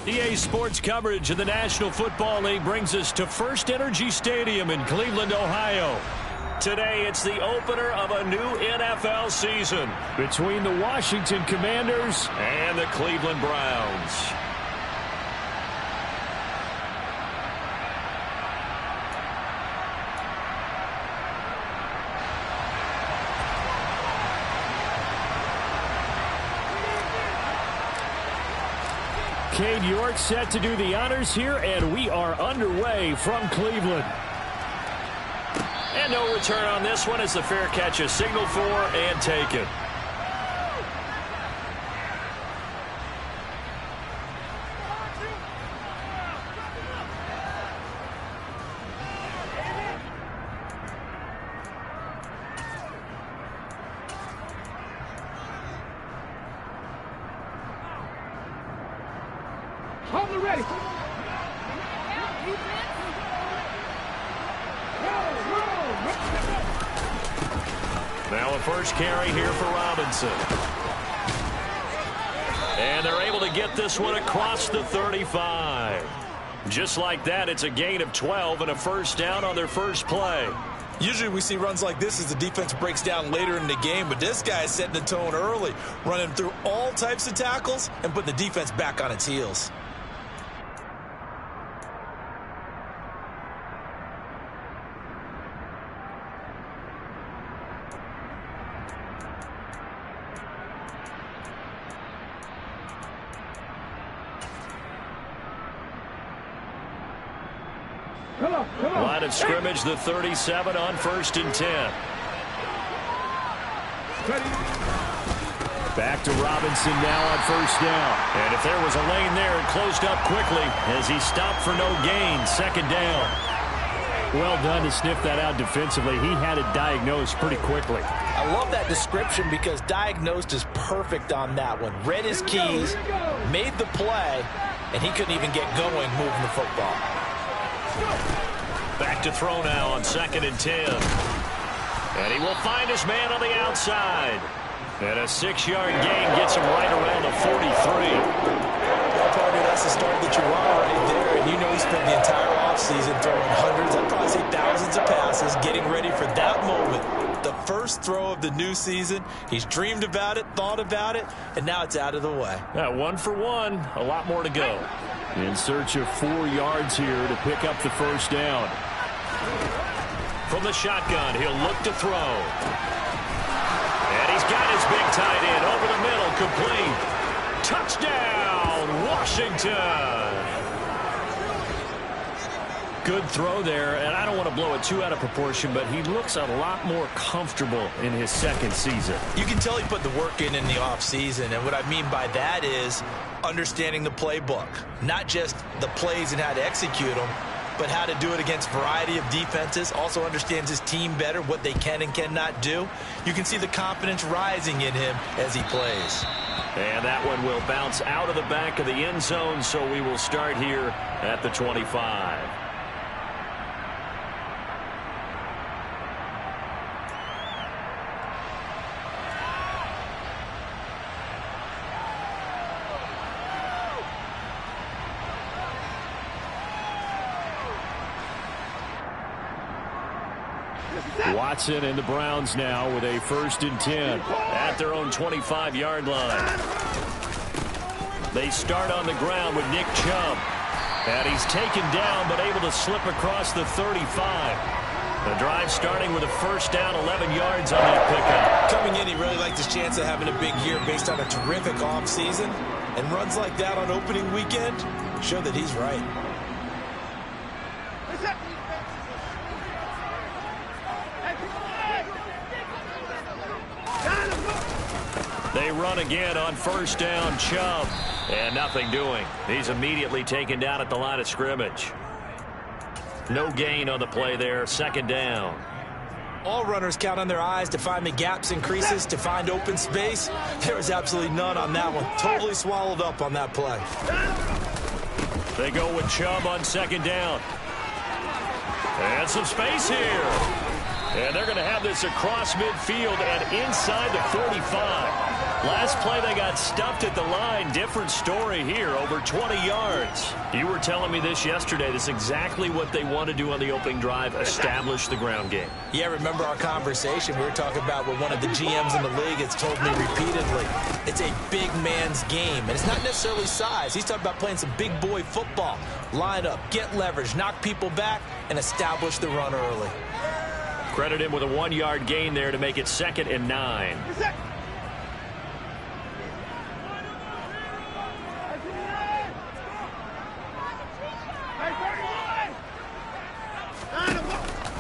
EA Sports coverage of the National Football League brings us to First Energy Stadium in Cleveland, Ohio. Today, it's the opener of a new NFL season between the Washington Commanders and the Cleveland Browns. Cade York set to do the honors here, and we are underway from Cleveland. And no return on this one as the fair catch is signaled for and taken. Ready. Now a first carry here for Robinson. And they're able to get this one across the 35. Just like that, it's a gain of 12 and a first down on their first play. Usually we see runs like this as the defense breaks down later in the game, but this guy is setting the tone early, running through all types of tackles and putting the defense back on its heels. Line of scrimmage, the 37 on 1st and 10. Back to Robinson now on 1st down. And if there was a lane there, it closed up quickly as he stopped for no gain. 2nd down. Well done to sniff that out defensively. He had it diagnosed pretty quickly. I love that description because diagnosed is perfect on that one. Read his keys, made the play, and he couldn't even get going moving the football. Back to throw now on 2nd and 10. And he will find his man on the outside. And a 6-yard gain gets him right around the 43. Well, partner, that's the start that you want right there. And you know he spent the entire offseason throwing hundreds, I'd probably say thousands of passes, getting ready for that moment. The first throw of the new season. He's dreamed about it, thought about it, and now it's out of the way. 1 for 1. A lot more to go. In search of 4 yards here to pick up the first down. From the shotgun, he'll look to throw. And he's got his big tight end over the middle, complete. Touchdown, Washington. Good throw there, and I don't want to blow it too out of proportion, but he looks a lot more comfortable in his 2nd season. You can tell he put the work in the offseason, and what I mean by that is understanding the playbook. Not just the plays and how to execute them, but how to do it against a variety of defenses. Also understands his team better, what they can and cannot do. You can see the confidence rising in him as he plays. And that one will bounce out of the back of the end zone, so we will start here at the 25. Watson and the Browns now with a 1st and 10 at their own 25-yard line. They start on the ground with Nick Chubb. And he's taken down but able to slip across the 35. The drive starting with a first down, 11 yards on that pickup. Coming in, he really liked his chance of having a big year based on a terrific offseason. And runs like that on opening weekend show that he's right. They run again on 1st down, Chubb. And nothing doing. He's immediately taken down at the line of scrimmage. No gain on the play there. 2nd down. All runners count on their eyes to find the gaps and creases, to find open space. There was absolutely none on that one. Totally swallowed up on that play. They go with Chubb on 2nd down. And some space here. And they're going to have this across midfield and inside the 45. Last play, they got stuffed at the line. Different story here, over 20 yards. You were telling me this yesterday. This is exactly what they want to do on the opening drive, establish the ground game. Yeah, remember our conversation? We were talking about what one of the GMs in the league has told me repeatedly. It's a big man's game, and it's not necessarily size. He's talking about playing some big boy football. Line up, get leverage, knock people back, and establish the run early. Credit him with a 1-yard gain there to make it 2nd and 9.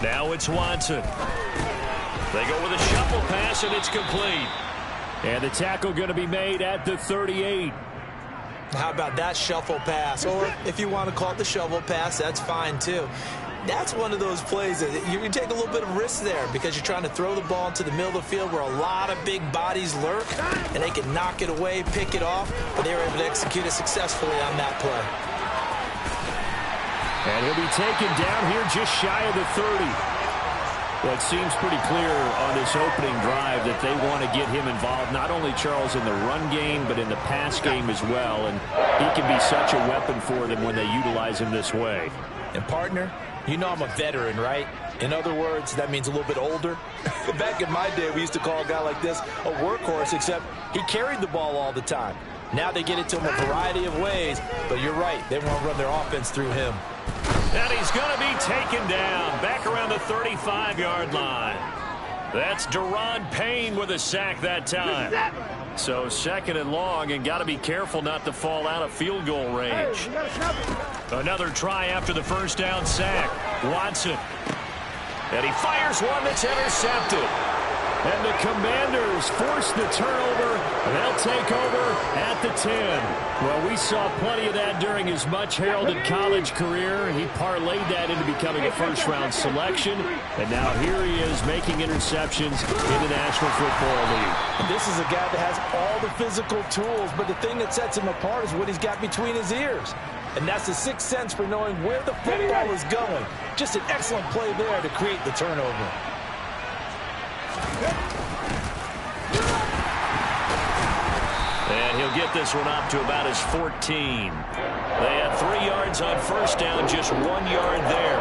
Now it's Watson. They go with a shuffle pass, and it's complete. And the tackle going to be made at the 38. How about that shuffle pass? Or if you want to call it the shovel pass, that's fine too. That's one of those plays that you can take a little bit of risk there because you're trying to throw the ball into the middle of the field where a lot of big bodies lurk, and they can knock it away, pick it off, but they were able to execute it successfully on that play. And he'll be taken down here just shy of the 30. Well, it seems pretty clear on this opening drive that they want to get him involved, not only, Charles, in the run game, but in the pass game as well. And he can be such a weapon for them when they utilize him this way. And, partner, you know I'm a veteran, right? In other words, that means a little bit older. Back in my day, we used to call a guy like this a workhorse, except he carried the ball all the time. Now they get it to him a variety of ways, but you're right. They want to run their offense through him. And he's going to be taken down back around the 35-yard line. That's Deron Payne with a sack that time. So 2nd and long, and got to be careful not to fall out of field goal range. Another try after the first down sack. Watson. And he fires one that's intercepted. And the Commanders force the turnover. They'll take over at the 10. Well, we saw plenty of that during his much-heralded college career. He parlayed that into becoming a first-round selection. And now here he is making interceptions in the National Football League. This is a guy that has all the physical tools, but the thing that sets him apart is what he's got between his ears. And that's the sixth sense for knowing where the football is going. Just an excellent play there to create the turnover. And he'll get this one up to about his 14. They had 3 yards on first down, just 1 yard there.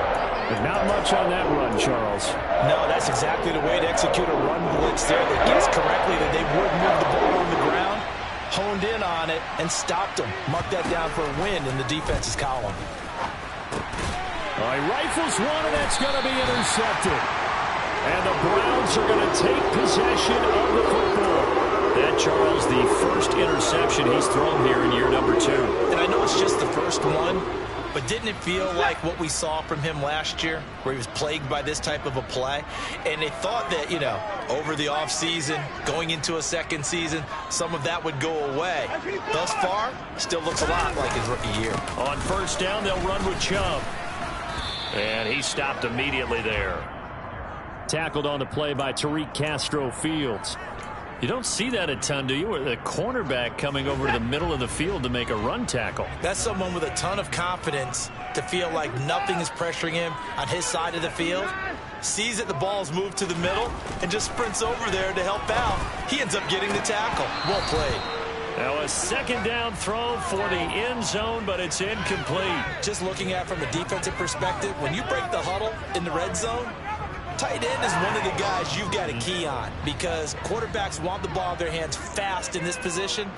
But not much on that run, Charles. No, that's exactly the way to execute a run blitz there. They guessed correctly that they would move the ball on the ground, honed in on it, and stopped them. Mark that down for a win in the defense's column. All right, rifles one, and that's going to be intercepted. And the Browns are going to take possession of the football. That, Charles, the first interception he's thrown here in year number 2. And I know it's just the first one, but didn't it feel like what we saw from him last year, where he was plagued by this type of a play? And they thought that, you know, over the offseason, going into a second season, some of that would go away. Thus far, still looks a lot like his rookie year. On first down, they'll run with Chubb. And he stopped immediately there. Tackled on the play by Tariq Castro-Fields. You don't see that a ton, do you? With a cornerback coming over to the middle of the field to make a run tackle. That's someone with a ton of confidence to feel like nothing is pressuring him on his side of the field. Sees that the ball's moved to the middle and just sprints over there to help out. He ends up getting the tackle. Well played. Now a second down throw for the end zone, but it's incomplete. Just looking at it from a defensive perspective, when you break the huddle in the red zone, tight end is one of the guys you've got a key on because quarterbacks want the ball in their hands fast in this position,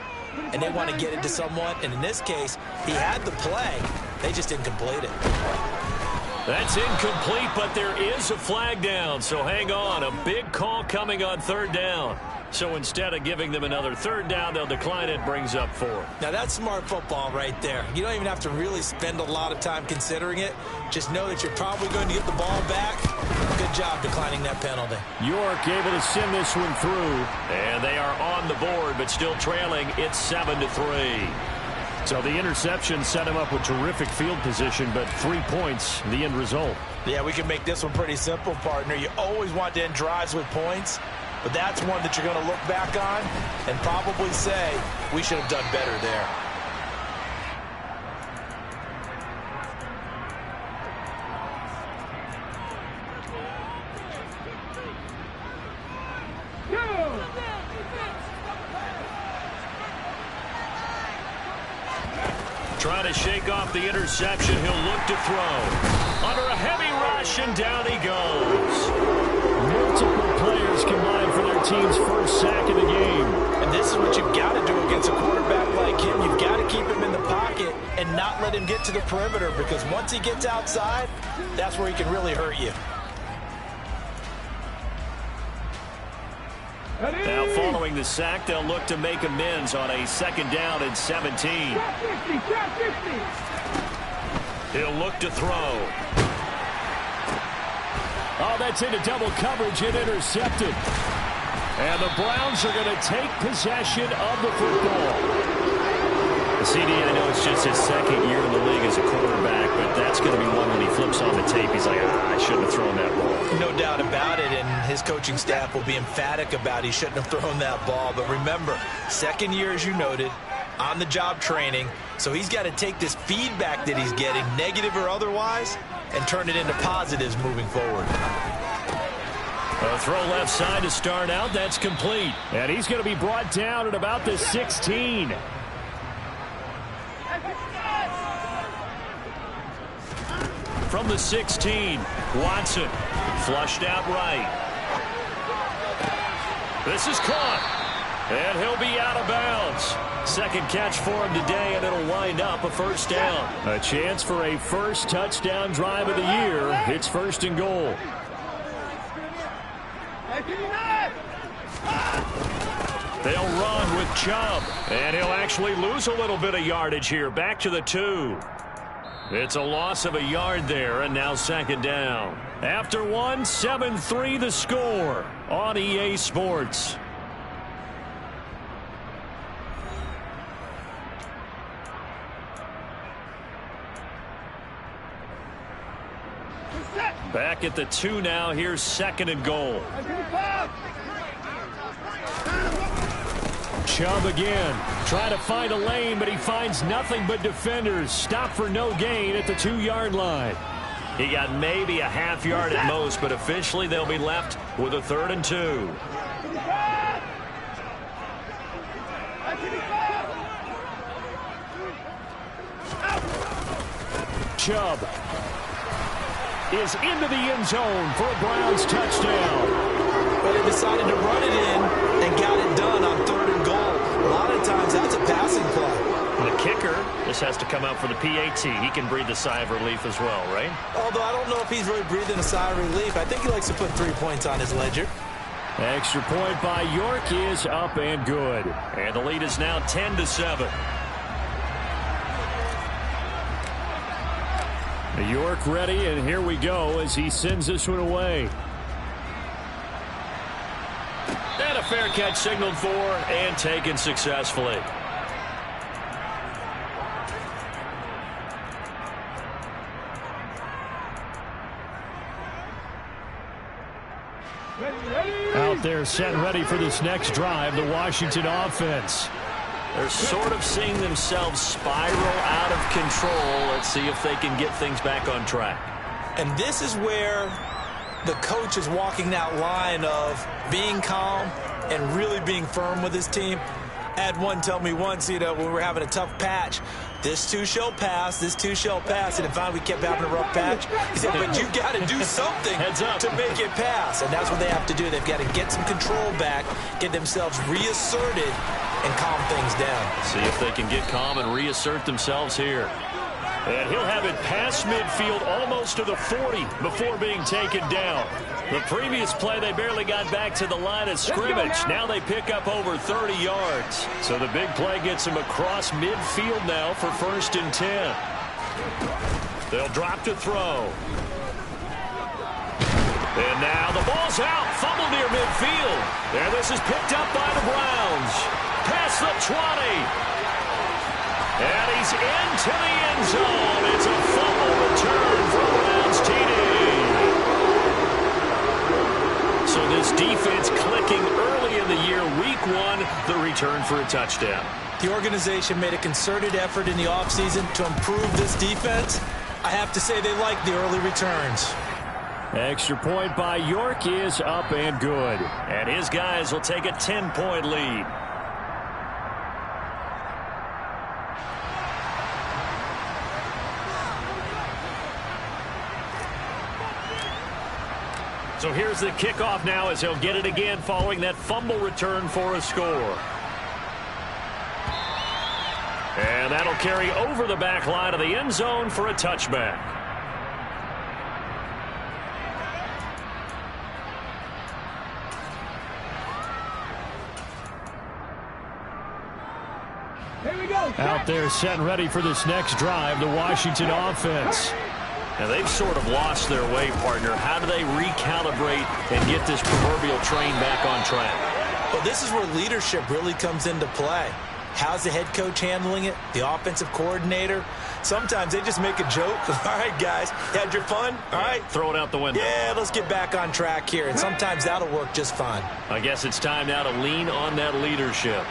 and they want to get it to someone. And in this case, he had the play. They just didn't complete it. That's incomplete, but there is a flag down, so hang on. A big call coming on third down. So instead of giving them another third down, they'll decline it, brings up 4. Now, that's smart football right there. You don't even have to really spend a lot of time considering it. Just know that you're probably going to get the ball back. Good job declining that penalty. York able to send this one through. And they are on the board, but still trailing. It's 7-3. So the interception set him up with terrific field position, but 3 points, the end result. Yeah, we can make this one pretty simple, partner. You always want to end drives with points. But that's one that you're going to look back on and probably say, we should have done better there. Trying to shake off the interception. He'll look to throw. Under a heavy rush, and down he goes. Multiple players combined for their team's first sack of the game. And this is what you've got to do against a quarterback like him. You've got to keep him in the pocket and not let him get to the perimeter, because once he gets outside, that's where he can really hurt you. Now following the sack, they'll look to make amends on a 2nd down and 17. He'll look to throw. Oh, that's into double coverage and intercepted. And the Browns are going to take possession of the football. CD, I know it's just his 2nd year in the league as a quarterback, but that's going to be one when he flips on the tape. He's like, I shouldn't have thrown that ball. No doubt about it, and his coaching staff will be emphatic about he shouldn't have thrown that ball. But remember, 2nd year, as you noted, on-the-job training, so he's got to take this feedback that he's getting, negative or otherwise, and turn it into positives moving forward. A throw left side to start out. That's complete. And he's going to be brought down at about the 16. From the 16, Watson flushed out right. This is caught, and he'll be out of bounds. 2nd catch for him today, and it'll wind up a 1st down. A chance for a first touchdown drive of the year. It's 1st and goal. They'll run with Chubb, and he'll actually lose a little bit of yardage here. Back to the 2. It's a loss of a yard there, and now 2nd down. After 1, 7-3 the score on EA Sports. Back at the 2 now. Here's 2nd and goal. Chubb again. Trying to find a lane, but he finds nothing but defenders. Stop for no gain at the 2-yard line. He got maybe a half yard at most, but officially they'll be left with a 3rd and 2. Chubb is into the end zone for a Browns touchdown. But they decided to run it in and got it done on 3rd and goal. A lot of times that's a passing play. The kicker, this has to come out for the PAT. He can breathe a sigh of relief as well, right? Although I don't know if he's really breathing a sigh of relief. I think he likes to put 3 points on his ledger. Extra point by York is up and good. And the lead is now 10-7. York ready, and here we go as he sends this one away. And a fair catch signaled for and taken successfully. Out there set and ready for this next drive, the Washington offense. They're sort of seeing themselves spiral out of control. Let's see if they can get things back on track. And this is where the coach is walking that line of being calm and really being firm with his team. I had one tell me once, when we were having a tough patch, this too shall pass, this too shall pass. And finally we kept having a rough patch. He said, but you've got to do something to make it pass. And that's what they have to do. They've got to get some control back, get themselves reasserted, and calm things down. See if they can get calm and reassert themselves here. And he'll have it past midfield almost to the 40 before being taken down. The previous play, they barely got back to the line of scrimmage. Now they pick up over 30 yards. So the big play gets them across midfield now for 1st and 10. They'll drop to throw. And now the ball's out. Fumble near midfield. And this is picked up by the Browns. Past the 20. And he's into the end zone. It's a fumble return for Browns TD. So this defense clicking early in the year. Week 1, the return for a touchdown. The organization made a concerted effort in the offseason to improve this defense. I have to say they like the early returns. Extra point by York is up and good. And his guys will take a 10-point lead. So here's the kickoff now as he'll get it again following that fumble return for a score. And that'll carry over the back line of the end zone for a touchback. Out there set and ready for this next drive, the Washington offense. Now they've sort of lost their way, partner. How do they recalibrate and get this proverbial train back on track? Well, this is where leadership really comes into play. How's the head coach handling it? The offensive coordinator? Sometimes they just make a joke. All right, guys, had your fun? All right. Throw it out the window. Yeah, let's get back on track here. And sometimes that'll work just fine. I guess it's time now to lean on that leadership.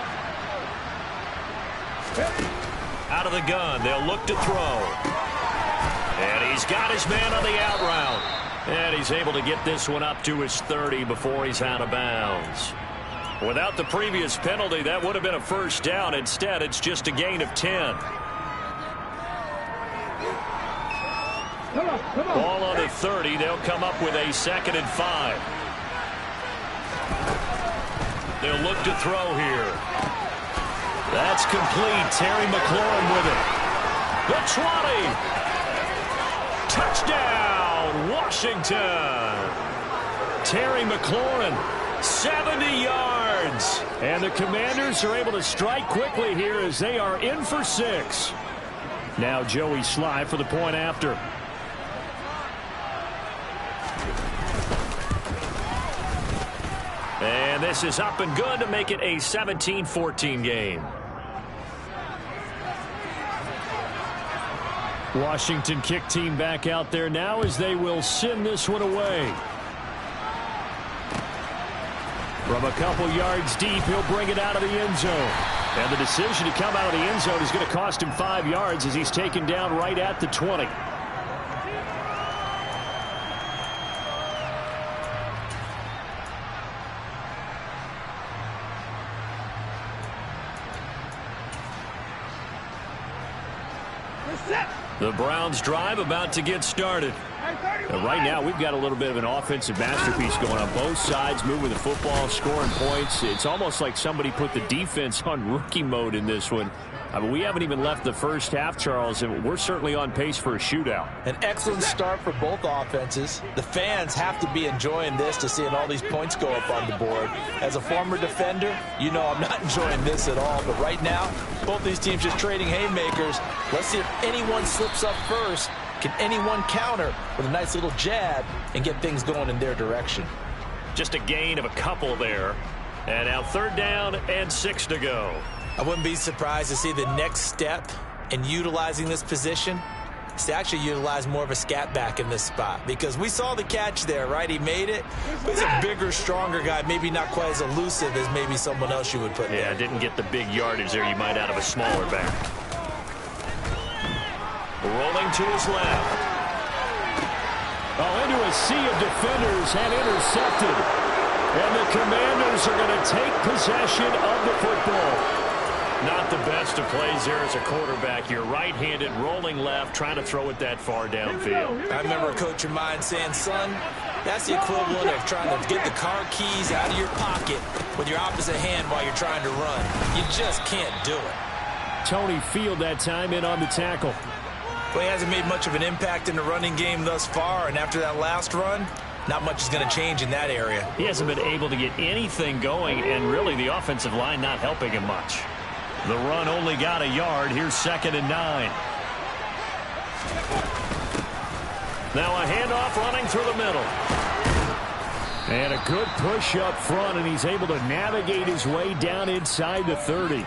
Out of the gun, they'll look to throw. And he's got his man on the out route. And he's able to get this one up to his 30 before he's out of bounds. Without the previous penalty, that would have been a first down. Instead, it's just a gain of 10. Ball on the 30. They'll come up with a 2nd and 5. They'll look to throw here. That's complete. Terry McLaurin with it. The 20. Touchdown, Washington. Terry McLaurin, 70 yards. And the Commanders are able to strike quickly here as they are in for 6. Now Joey Sly for the point after. And this is up and good to make it a 17-14 game. Washington kick team back out there now as they will send this one away. From a couple yards deep, he'll bring it out of the end zone. And the decision to come out of the end zone is going to cost him 5 yards as he's taken down right at the 20. The Browns drive about to get started. Right now, we've got a little bit of an offensive masterpiece going on both sides, moving the football, scoring points. It's almost like somebody put the defense on rookie mode in this one. I mean, we haven't even left the first half, Charles, and we're certainly on pace for a shootout. An excellent start for both offenses. The fans have to be enjoying this to seeing all these points go up on the board. As a former defender, you know I'm not enjoying this at all. But right now, both these teams just trading haymakers. Let's see if anyone slips up first. Can anyone counter with a nice little jab and get things going in their direction? Just a gain of a couple there. And now 3rd down and 6 to go. I wouldn't be surprised to see the next step in utilizing this position is to actually utilize more of a scat back in this spot, because we saw the catch there, right? He made it, but he's a bigger, stronger guy, maybe not quite as elusive as maybe someone else you would put there. Yeah, didn't get the big yardage there you might out of a smaller back. Rolling to his left. Oh, into a sea of defenders and intercepted. And the Commanders are going to take possession of the football. Not the best of plays there as a quarterback. You're right-handed, rolling left, trying to throw it that far downfield. I remember a coach of mine saying, son, that's the equivalent of trying to get the car keys out of your pocket with your opposite hand while you're trying to run. You just can't do it. Tony Field that time in on the tackle. Well, he hasn't made much of an impact in the running game thus far, and after that last run, not much is going to change in that area. He hasn't been able to get anything going, and really the offensive line not helping him much. The run only got a yard. Here's 2nd and 9. Now a handoff running through the middle. And a good push up front, and he's able to navigate his way down inside the 30.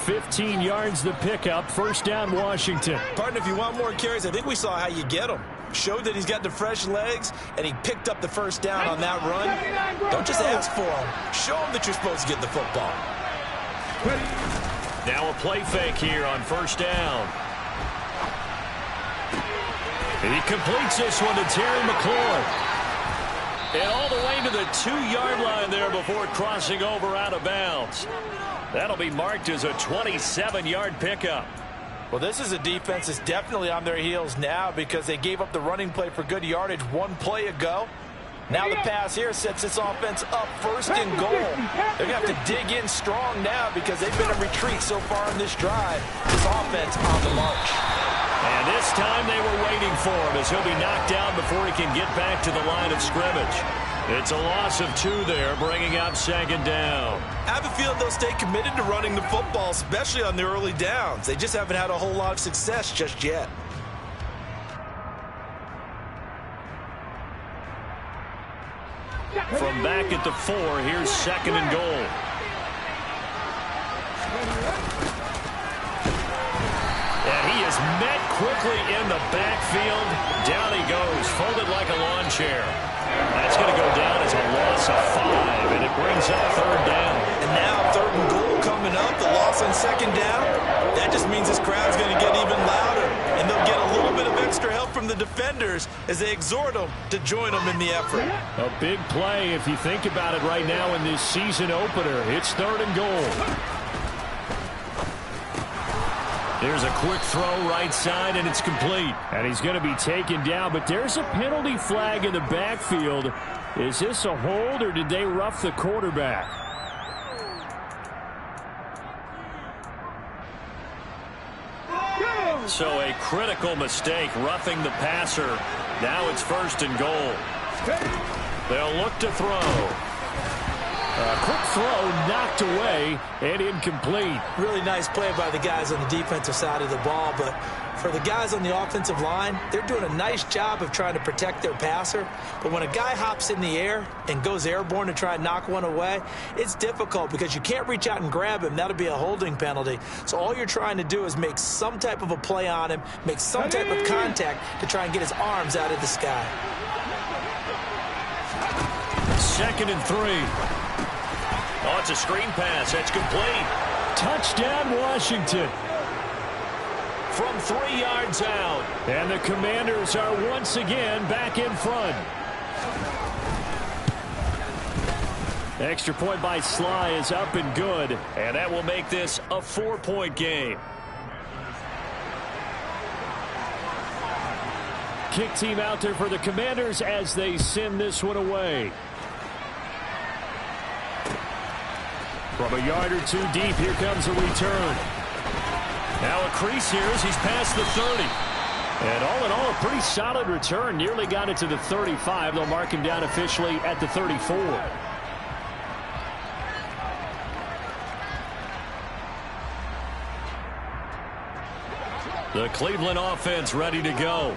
15 yards the pickup. 1st down, Washington. Partner, if you want more carries, I think we saw how you get them. Showed that he's got the fresh legs, and he picked up the 1st down on that run. Don't just ask for him. Show him that you're supposed to get the football. Now a play fake here on 1st down. And he completes this one to Terry McLaurin. And all the way to the 2-yard line there before crossing over out of bounds. That'll be marked as a 27-yard pickup. Well, this is a defense that's definitely on their heels now because they gave up the running play for good yardage one play ago. Now the pass here sets this offense up first and goal. They're going to have to dig in strong now because they've been in retreat so far in this drive. This offense on the march. And this time they were waiting for him as he'll be knocked down before he can get back to the line of scrimmage. It's a loss of 2 there, bringing up second down. I have a feeling they'll stay committed to running the football, especially on the early downs. They just haven't had a whole lot of success just yet. From back at the 4, here's second and goal. And he is met quickly in the backfield. Down he goes, folded like a lawn chair. That's going to go down as a loss of 5, and it brings up third down. And now third and goal coming up, the loss on second down. That just means this crowd's going to get even louder, and they'll get a little bit of extra help from the defenders as they exhort them to join them in the effort. A big play if you think about it right now in this season opener. It's third and goal. There's a quick throw right side, and it's complete. And he's going to be taken down, but there's a penalty flag in the backfield. Is this a hold, or did they rough the quarterback? So a critical mistake, roughing the passer. Now it's first and goal. They'll look to throw. A quick throw knocked away and incomplete. Really nice play by the guys on the defensive side of the ball, but for the guys on the offensive line, they're doing a nice job of trying to protect their passer. But when a guy hops in the air and goes airborne to try and knock one away, it's difficult because you can't reach out and grab him. That'll be a holding penalty. So all you're trying to do is make some type of a play on him, make some type of contact to try and get his arms out of the sky. Second and 3. Oh, it's a screen pass. That's complete. Touchdown, Washington. From 3 yards out. And the Commanders are once again back in front. Extra point by Sly is up and good. And that will make this a 4-point game. Kick team out there for the Commanders as they send this one away. From a yard or 2 deep, here comes a return. Now a crease here as he's past the 30. And all in all, a pretty solid return. Nearly got it to the 35. They'll mark him down officially at the 34. The Cleveland offense ready to go.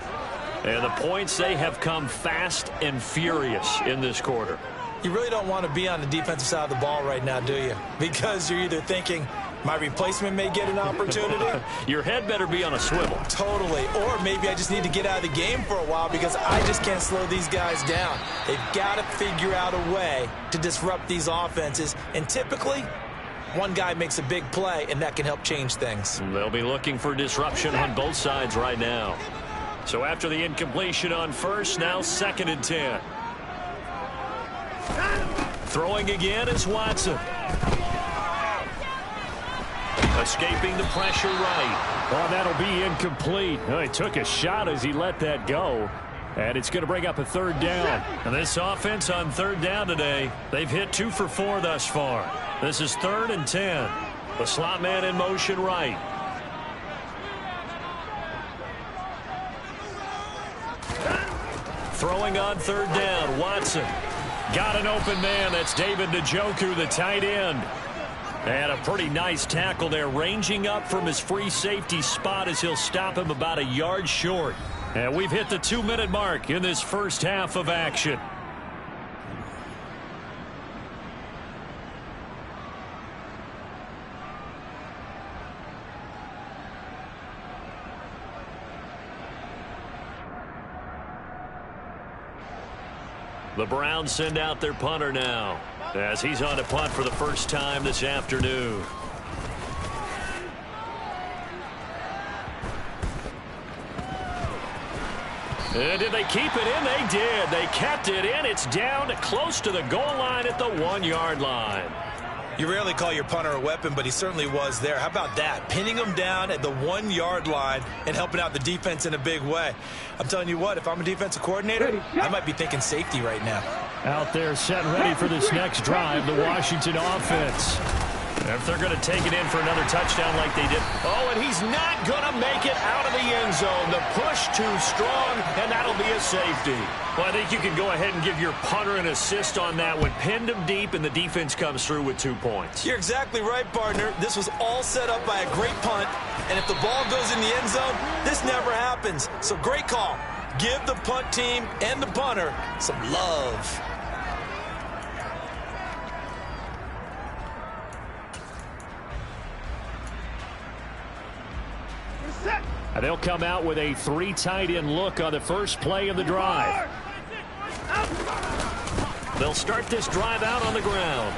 And the points, they have come fast and furious in this quarter. You really don't want to be on the defensive side of the ball right now, do you? Because you're either thinking, my replacement may get an opportunity. Your head better be on a swivel. Totally. Or maybe I just need to get out of the game for a while because I just can't slow these guys down. They've got to figure out a way to disrupt these offenses. And typically, one guy makes a big play, and that can help change things. They'll be looking for disruption on both sides right now. So after the incompletion on first, now second and 10. Throwing again is Watson. Escaping the pressure right. Oh, that'll be incomplete. Oh, he took a shot as he let that go. And it's going to bring up a third down. And this offense on third down today, they've hit 2 for 4 thus far. This is third and 10. The slot man in motion right. Throwing on third down, Watson. Got an open man. That's David Njoku, the tight end. And a pretty nice tackle there, ranging up from his free safety spot as he'll stop him about a yard short. And we've hit the 2-minute mark in this first half of action. The Browns send out their punter now as he's on to punt for the first time this afternoon. And did they keep it in? They did. They kept it in. It's down close to the goal line at the 1-yard line. You rarely call your punter a weapon, but he certainly was there. How about that? Pinning him down at the 1-yard line and helping out the defense in a big way. I'm telling you what, if I'm a defensive coordinator, I might be thinking safety right now. Out there set ready for this next drive, the Washington offense. If they're going to take it in for another touchdown like they did. Oh, and he's not going to make it out of the end zone. The push too strong, and that'll be a safety. Well, I think you can go ahead and give your punter an assist on that one. Pinned him deep, and the defense comes through with 2 points. You're exactly right, partner. This was all set up by a great punt, and if the ball goes in the end zone, this never happens. So great call. Give the punt team and the punter some love. And they'll come out with a 3 tight end look on the first play of the drive. They'll start this drive out on the ground.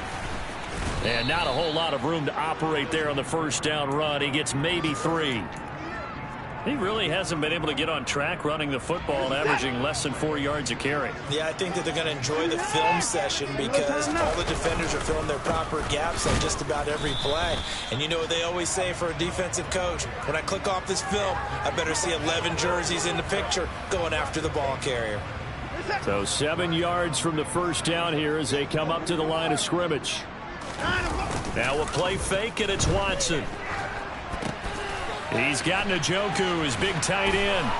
And not a whole lot of room to operate there on the first down run. He gets maybe 3. He really hasn't been able to get on track running the football and averaging less than 4 yards a carry. Yeah, I think that they're going to enjoy the film session because all the defenders are filling their proper gaps on just about every play. And you know what they always say for a defensive coach? When I click off this film, I better see 11 jerseys in the picture going after the ball carrier. So 7 yards from the first down here as they come up to the line of scrimmage. Now a play fake, and it's Watson. He's got Njoku, his big tight end.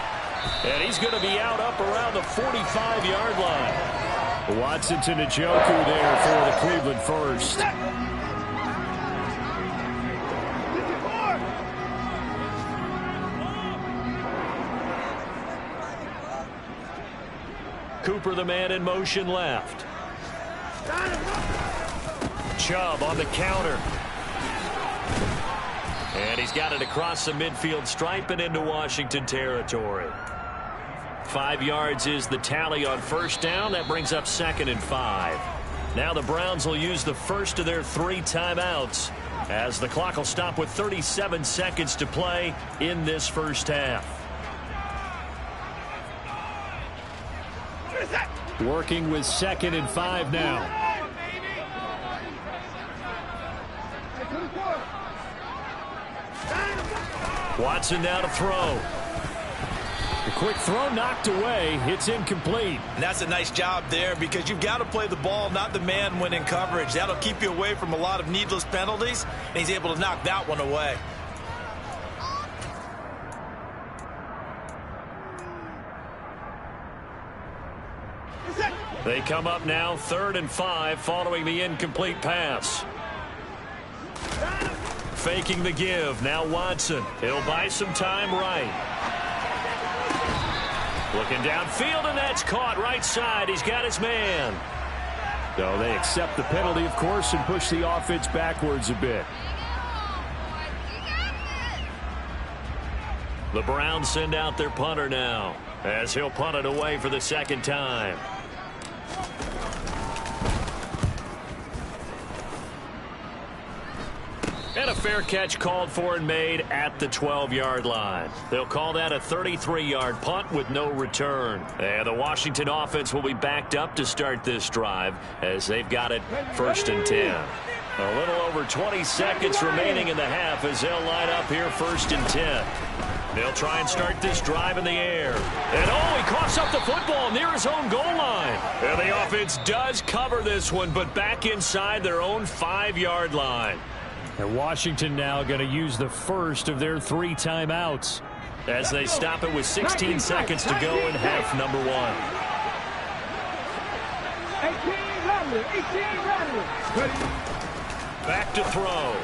And he's going to be out up around the 45-yard line. Watson to Njoku there for the Cleveland first. Cooper, the man in motion left. Chubb on the counter. And he's got it across the midfield stripe and into Washington territory. 5 yards is the tally on first down. That brings up 2nd and 5. Now the Browns will use the first of their 3 timeouts as the clock will stop with 37 seconds to play in this first half. Working with 2nd and 5 now. Watson now to throw. The quick throw knocked away. It's incomplete. And that's a nice job there because you've got to play the ball, not the man when in coverage. That'll keep you away from a lot of needless penalties, and he's able to knock that one away. They come up now 3rd and 5 following the incomplete pass. Faking the give. Now Watson. He'll buy some time right. Looking downfield, and that's caught right side. He's got his man. So they accept the penalty, of course, and push the offense backwards a bit. The Browns send out their punter now as he'll punt it away for the 2nd time. And a fair catch called for and made at the 12-yard line. They'll call that a 33-yard punt with no return. And the Washington offense will be backed up to start this drive as they've got it 1st and 10. A little over 20 seconds remaining in the half as they'll line up here 1st and 10. They'll try and start this drive in the air. And he coughs up the football near his own goal line. And the offense does cover this one, but back inside their own 5-yard line. And Washington now going to use the first of their 3 timeouts as they stop it with 16 seconds to go in half number 1. Back to throw.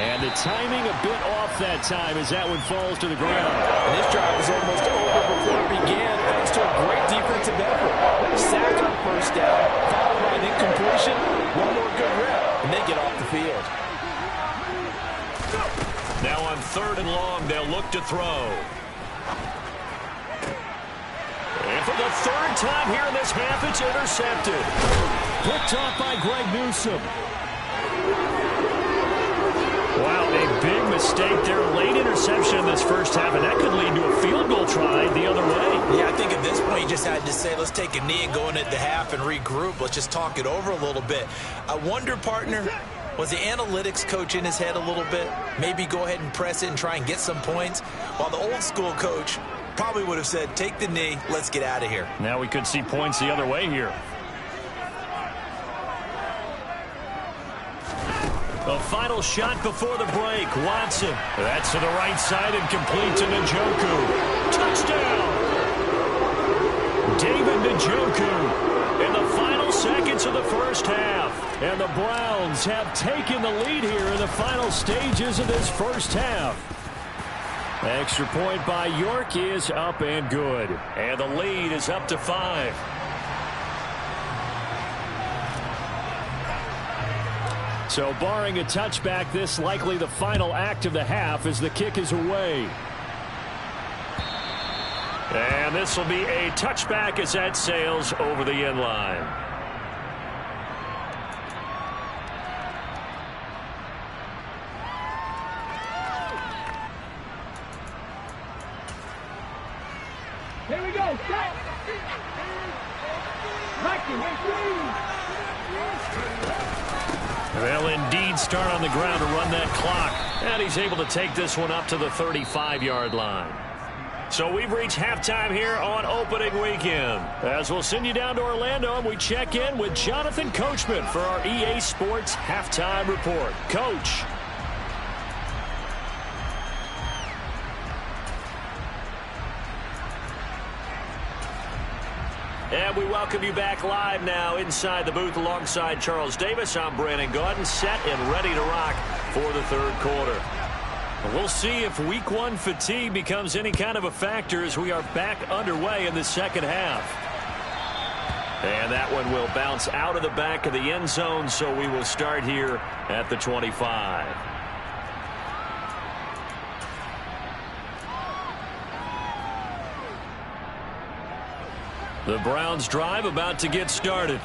And the timing a bit off that time as that one falls to the ground. And this drive was almost over before it began thanks to a great defensive effort. Sack on first down, followed by an incompletion, one more good rep, and they get off the field. Now on 3rd and long, they'll look to throw. And for the 3rd time here in this half, it's intercepted. Picked off by Greg Newsome. Wow, a big mistake there. Late interception in this first half, and that could lead to a field goal try the other way. Yeah, I think at this point you just had to say, let's take a knee and go into the half and regroup. Let's just talk it over a little bit. I wonder, partner, Was the analytics coach in his head a little bit? Maybe go ahead and press it and try and get some points? While the old school coach probably would have said, take the knee, let's get out of here. Now we could see points the other way here. The final shot before the break. Watson. That's to the right side and complete to Njoku. Touchdown! David Njoku in the final seconds of the first half. And the Browns have taken the lead here in the final stages of this first half. Extra point by York is up and good. And the lead is up to 5. So barring a touchback, this likely the final act of the half as the kick is away. And this will be a touchback as that sails over the end line. Here we go. They'll indeed start on the ground to run that clock. And he's able to take this one up to the 35-yard line. So we've reached halftime here on opening weekend. As we'll send you down to Orlando, and we check in with Jonathan Coachman for our EA Sports Halftime Report. Coach. And we welcome you back live now inside the booth alongside Charles Davis. I'm Brandon Gaudin, set and ready to rock for the third quarter. We'll see if week 1 fatigue becomes any kind of a factor as we are back underway in the second half. And that one will bounce out of the back of the end zone, so we will start here at the 25. The Browns drive about to get started.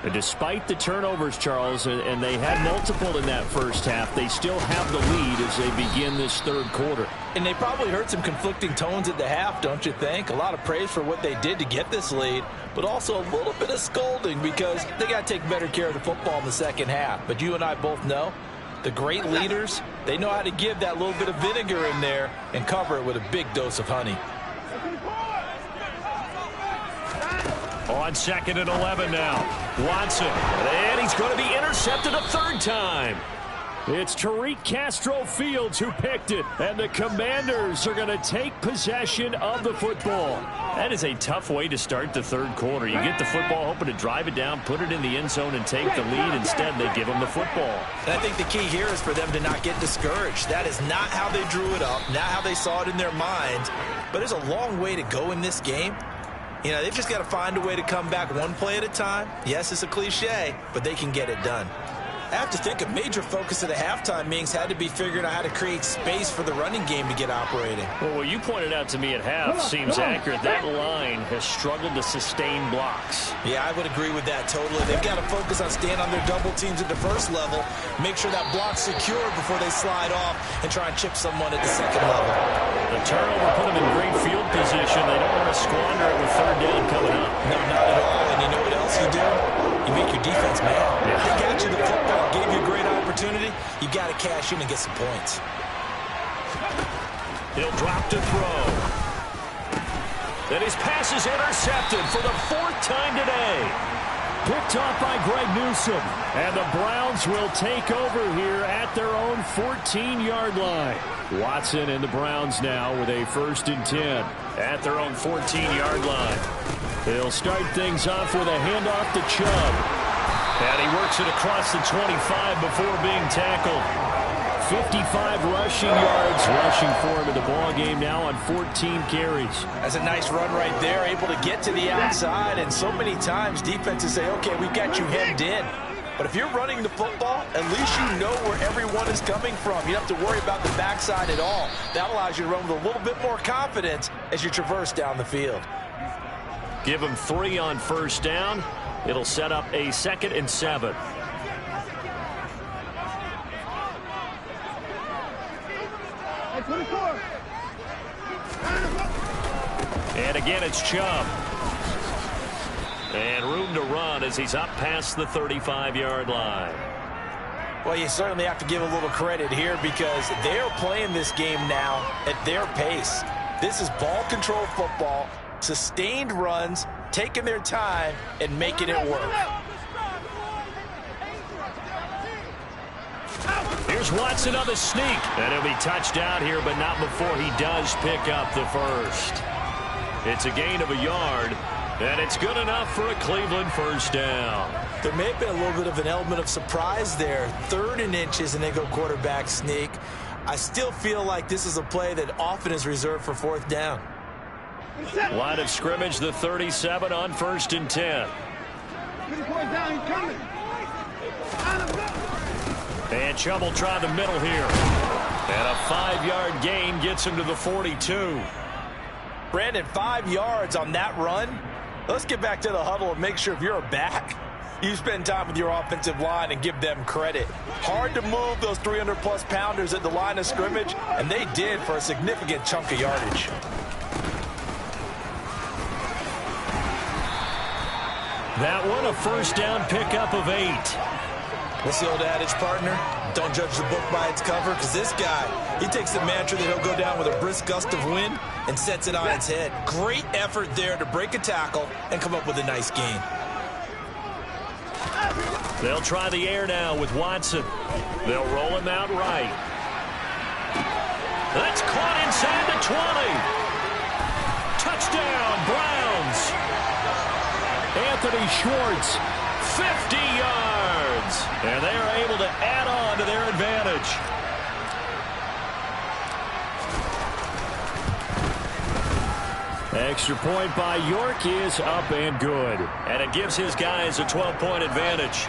And despite the turnovers, Charles, and they had multiple in that first half, they still have the lead as they begin this third quarter. And they probably heard some conflicting tones at the half, don't you think? A lot of praise for what they did to get this lead, but also a little bit of scolding because they got to take better care of the football in the second half. But you and I both know the great leaders, they know how to give that little bit of vinegar in there and cover it with a big dose of honey. On 2nd and 11 now. Watson. And he's going to be intercepted a third time. It's Tariq Castro-Fields who picked it. And the Commanders are going to take possession of the football. That is a tough way to start the third quarter. You get the football, hoping to drive it down, put it in the end zone, and take the lead. Instead, they give them the football. And I think the key here is for them to not get discouraged. That is not how they drew it up, not how they saw it in their mind. But there's a long way to go in this game. You know, they've just got to find a way to come back one play at a time. Yes, it's a cliche, but they can get it done. I have to think a major focus at the halftime meetings had to be figuring out how to create space for the running game to get operating. Well, what you pointed out to me at half seems accurate. That line has struggled to sustain blocks. Yeah, I would agree with that totally. They've got to focus on staying on their double teams at the first level, make sure that block's secure before they slide off and try and chip someone at the second level. The turnover put them in great field position. They don't want to squander it with third down coming up. No, not at all. And you know what else you do? You make your defense mad. Yeah. They got you the football, gave you a great opportunity. You got to cash in and get some points. He'll drop to throw. Then his pass is intercepted for the 4th time today. Picked off by Greg Newsome. And the Browns will take over here at their own 14-yard line. Watson and the Browns now with a 1st and 10 at their own 14-yard line. They'll start things off with a handoff to Chubb. And he works it across the 25 before being tackled. 55 rushing yards rushing for him in the ball game now on 14 carries. That's a nice run right there, able to get to the outside. And so many times defenses say, okay, we've got you hemmed in. But if you're running the football, at least you know where everyone is coming from. You don't have to worry about the backside at all. That allows you to run with a little bit more confidence as you traverse down the field. Give him 3 on 1st down. It'll set up a 2nd and 7. And again, it's Chubb. And room to run as he's up past the 35-yard line. Well, you certainly have to give a little credit here because they're playing this game now at their pace. This is ball control football, sustained runs, taking their time, and making it work. Here's Watson on the sneak. And he'll be touched out here, but not before he does pick up the first. It's a gain of a yard, and it's good enough for a Cleveland first down. There may have been a little bit of an element of surprise there. 3rd and inches, and they go quarterback sneak. I still feel like this is a play that often is reserved for 4th down. Line of scrimmage, the 37 on 1st and 10. And Chubb will try the middle here. And a 5-yard gain gets him to the 42. Brandon, 5 yards on that run. Let's get back to the huddle and make sure if you're a back, you spend time with your offensive line and give them credit. Hard to move those 300-plus pounders at the line of scrimmage, and they did for a significant chunk of yardage. That one, a first down pickup of 8. What's the old adage, partner? Don't judge the book by its cover, because this guy, he takes the mantra that he'll go down with a brisk gust of wind and sets it on its head. Great effort there to break a tackle and come up with a nice gain. They'll try the air now with Watson. They'll roll him out right. That's caught inside the 20. Touchdown, Browns. Anthony Schwartz, 50 yards. And they are able to add on to their advantage. Extra point by York is up and good. And it gives his guys a 12-point advantage.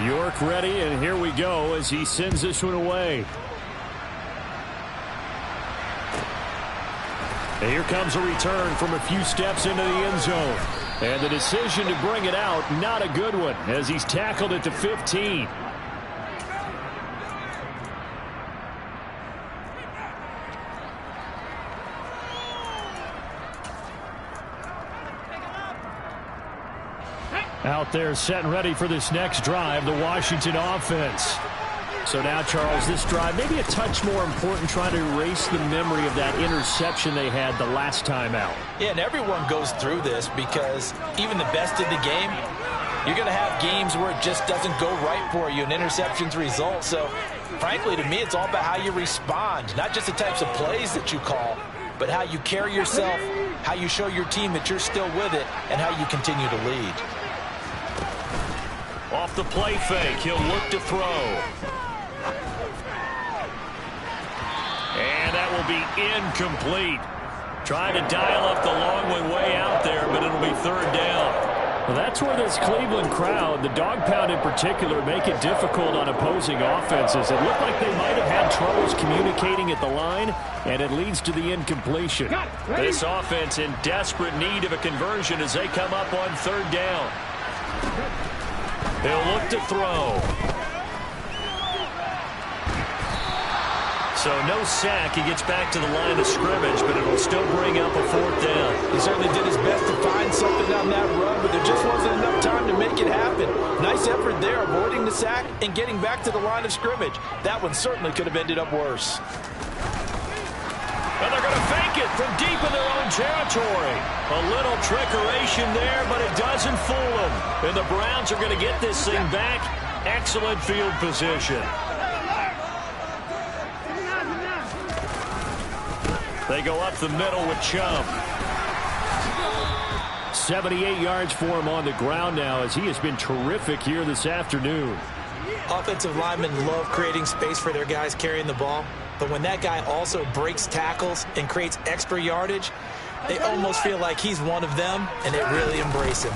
York ready, and here we go as he sends this one away. And here comes a return from a few steps into the end zone. And the decision to bring it out, not a good one, as he's tackled at the 15. Out there set and ready for this next drive, the Washington offense. So now, Charles, this drive maybe a touch more important, trying to erase the memory of that interception they had the last time out. Yeah, and everyone goes through this because even the best in the game, you're going to have games where it just doesn't go right for you, and interceptions result. So, frankly, to me, it's all about how you respond, not just the types of plays that you call, but how you carry yourself, how you show your team that you're still with it, and how you continue to lead. Off the play fake, he'll look to throw. And that will be incomplete. Trying to dial up the long way out there, but it'll be 3rd down. Well, that's where this Cleveland crowd, the dog pound in particular, make it difficult on opposing offenses. It looked like they might have had troubles communicating at the line, and it leads to the incompletion. This offense in desperate need of a conversion as they come up on 3rd down. He'll look to throw. So no sack. He gets back to the line of scrimmage, but it'll still bring up a 4th down. He certainly did his best to find something on that run, but there just wasn't enough time to make it happen. Nice effort there, avoiding the sack and getting back to the line of scrimmage. That one certainly could have ended up worse. And they're going to fake it from deep in their own territory. A little trickeration there, but it doesn't fool them. And the Browns are going to get this thing back. Excellent field position. They go up the middle with Chubb. 78 yards for him on the ground now as he has been terrific here this afternoon. Offensive linemen love creating space for their guys carrying the ball. But when that guy also breaks tackles and creates extra yardage, they almost feel like he's one of them, and they really embrace him.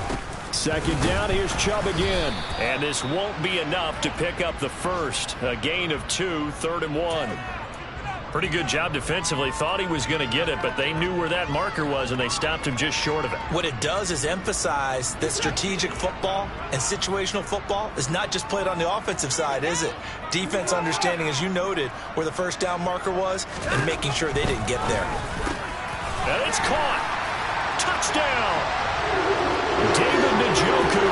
2nd down, here's Chubb again. And this won't be enough to pick up the first. A gain of 2, 3rd and 1. Pretty good job defensively. Thought he was going to get it, but they knew where that marker was, and they stopped him just short of it. What it does is emphasize that strategic football and situational football is not just played on the offensive side, is it? Defense understanding, as you noted, where the 1st down marker was and making sure they didn't get there. And it's caught. Touchdown. David Njoku,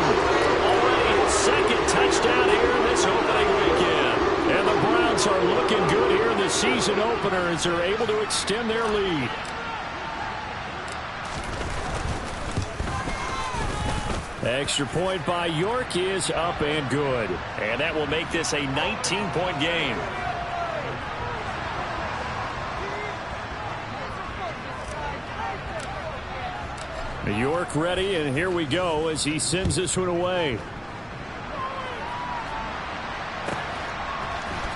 already his second touchdown here this opening weekend. And the Browns are looking good here in the season opener as they're able to extend their lead. Extra point by York is up and good. And that will make this a 19-point game. York ready, and here we go as he sends this one away.